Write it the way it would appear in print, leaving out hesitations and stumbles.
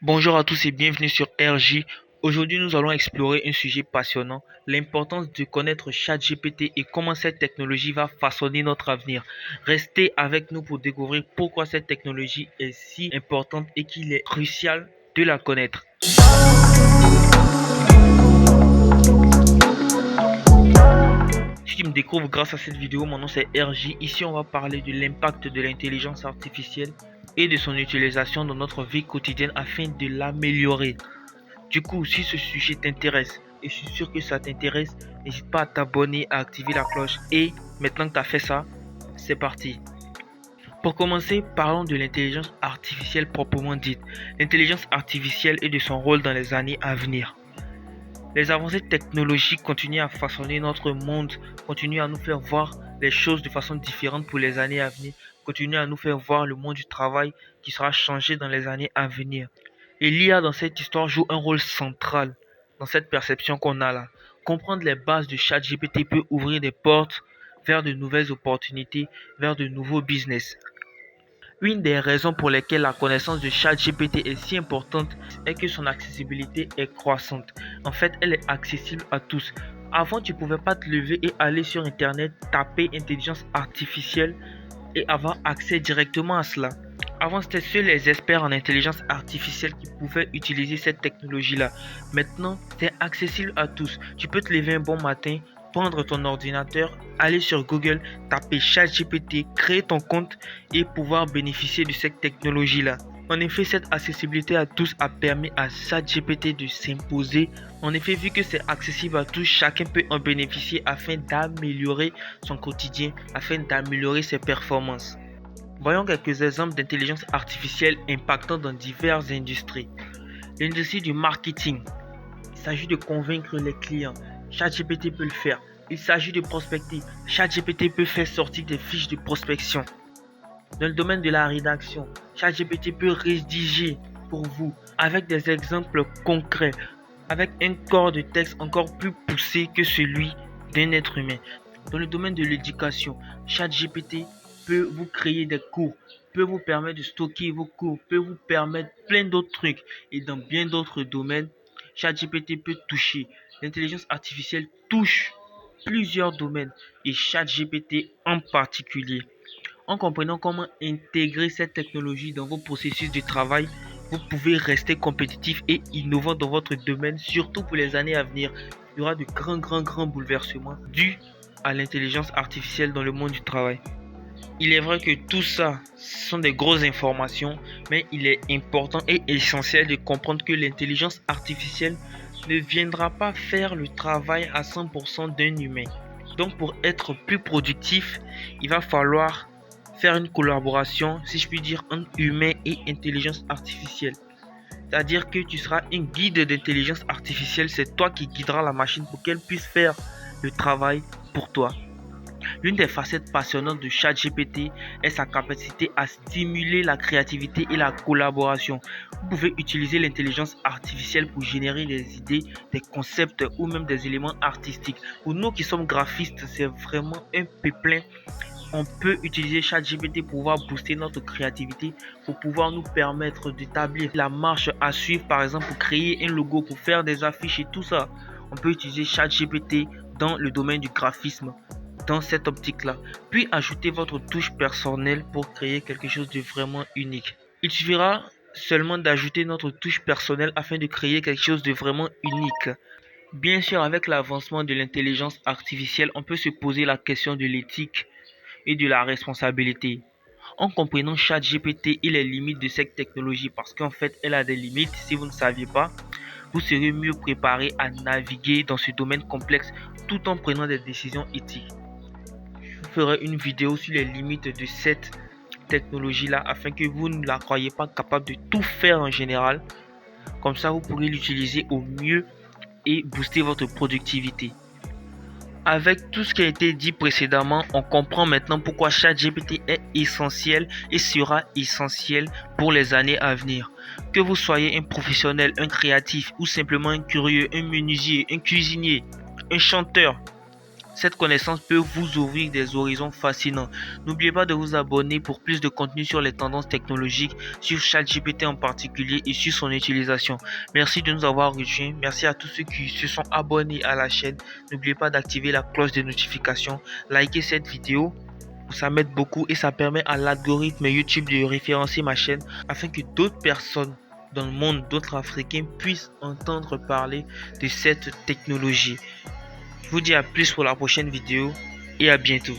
Bonjour à tous et bienvenue sur RJ. Aujourd'hui, nous allons explorer un sujet passionnant, l'importance de connaître ChatGPT et comment cette technologie va façonner notre avenir. Restez avec nous pour découvrir pourquoi cette technologie est si importante et qu'il est crucial de la connaître. Si tu me découvres grâce à cette vidéo, mon nom c'est RJ. Ici, on va parler de l'impact de l'intelligence artificielle et de son utilisation dans notre vie quotidienne afin de l'améliorer. Du coup, si ce sujet t'intéresse, et je suis sûr que ça t'intéresse, n'hésite pas à t'abonner, à activer la cloche. Et maintenant que tu as fait ça, c'est parti. Pour commencer, parlons de l'intelligence artificielle proprement dite. L'intelligence artificielle et de son rôle dans les années à venir. Les avancées technologiques continuent à façonner notre monde, continuent à nous faire voir les choses de façon différente pour les années à venir, continuent à nous faire voir le monde du travail qui sera changé dans les années à venir. Et l'IA dans cette histoire joue un rôle central dans cette perception qu'on a là. Comprendre les bases de ChatGPT peut ouvrir des portes vers de nouvelles opportunités, vers de nouveaux business. Une des raisons pour lesquelles la connaissance de ChatGPT est si importante est que son accessibilité est croissante. En fait, elle est accessible à tous. Avant, tu ne pouvais pas te lever et aller sur Internet, taper intelligence artificielle et avoir accès directement à cela. Avant, c'était seuls les experts en intelligence artificielle qui pouvaient utiliser cette technologie-là. Maintenant, c'est accessible à tous. Tu peux te lever un bon matin, prendre ton ordinateur, aller sur Google, taper ChatGPT, créer ton compte et pouvoir bénéficier de cette technologie-là. En effet, cette accessibilité à tous a permis à ChatGPT de s'imposer. En effet, vu que c'est accessible à tous, chacun peut en bénéficier afin d'améliorer son quotidien, afin d'améliorer ses performances. Voyons quelques exemples d'intelligence artificielle impactant dans diverses industries. L'industrie du marketing. Il s'agit de convaincre les clients. ChatGPT peut le faire. Il s'agit de prospecter. ChatGPT peut faire sortir des fiches de prospection. Dans le domaine de la rédaction, ChatGPT peut rédiger pour vous avec des exemples concrets, avec un corps de texte encore plus poussé que celui d'un être humain. Dans le domaine de l'éducation, ChatGPT peut vous créer des cours, peut vous permettre de stocker vos cours, peut vous permettre plein d'autres trucs. Et dans bien d'autres domaines, ChatGPT peut toucher. L'intelligence artificielle touche plusieurs domaines et ChatGPT en particulier. En comprenant comment intégrer cette technologie dans vos processus de travail, vous pouvez rester compétitif et innovant dans votre domaine, surtout pour les années à venir. Il y aura de grands bouleversements dus à l'intelligence artificielle dans le monde du travail. Il est vrai que tout ça sont des grosses informations, mais il est important et essentiel de comprendre que l'intelligence artificielle ne viendra pas faire le travail à 100% d'un humain. Donc pour être plus productif, il va falloir faire une collaboration, si je puis dire, entre humain et intelligence artificielle. C'est-à-dire que tu seras un guide d'intelligence artificielle, c'est toi qui guideras la machine pour qu'elle puisse faire le travail pour toi. L'une des facettes passionnantes de ChatGPT est sa capacité à stimuler la créativité et la collaboration. Vous pouvez utiliser l'intelligence artificielle pour générer des idées, des concepts ou même des éléments artistiques. Pour nous qui sommes graphistes, c'est vraiment un pépin. On peut utiliser ChatGPT pour pouvoir booster notre créativité, pour pouvoir nous permettre d'établir la marche à suivre, par exemple pour créer un logo, pour faire des affiches et tout ça. On peut utiliser ChatGPT dans le domaine du graphisme, dans cette optique-là. Puis ajouter votre touche personnelle pour créer quelque chose de vraiment unique. Il suffira seulement d'ajouter notre touche personnelle afin de créer quelque chose de vraiment unique. Bien sûr, avec l'avancement de l'intelligence artificielle, on peut se poser la question de l'éthique et de la responsabilité. En comprenant ChatGPT et les limites de cette technologie, parce qu'en fait, elle a des limites, si vous ne saviez pas, vous serez mieux préparé à naviguer dans ce domaine complexe tout en prenant des décisions éthiques. Je ferai une vidéo sur les limites de cette technologie-là afin que vous ne la croyez pas capable de tout faire en général. Comme ça, vous pourrez l'utiliser au mieux et booster votre productivité. Avec tout ce qui a été dit précédemment, on comprend maintenant pourquoi ChatGPT est essentiel et sera essentiel pour les années à venir. Que vous soyez un professionnel, un créatif ou simplement un curieux, un menuisier, un cuisinier, un chanteur, Cette connaissance peut vous ouvrir des horizons fascinants. N'oubliez pas de vous abonner pour plus de contenu sur les tendances technologiques, sur ChatGPT en particulier et sur son utilisation. Merci de nous avoir rejoints. Merci à tous ceux qui se sont abonnés à la chaîne. N'oubliez pas d'activer la cloche de notification, liker cette vidéo. Ça m'aide beaucoup et ça permet à l'algorithme YouTube de référencer ma chaîne afin que d'autres personnes dans le monde, d'autres Africains puissent entendre parler de cette technologie. Je vous dis à plus pour la prochaine vidéo et à bientôt.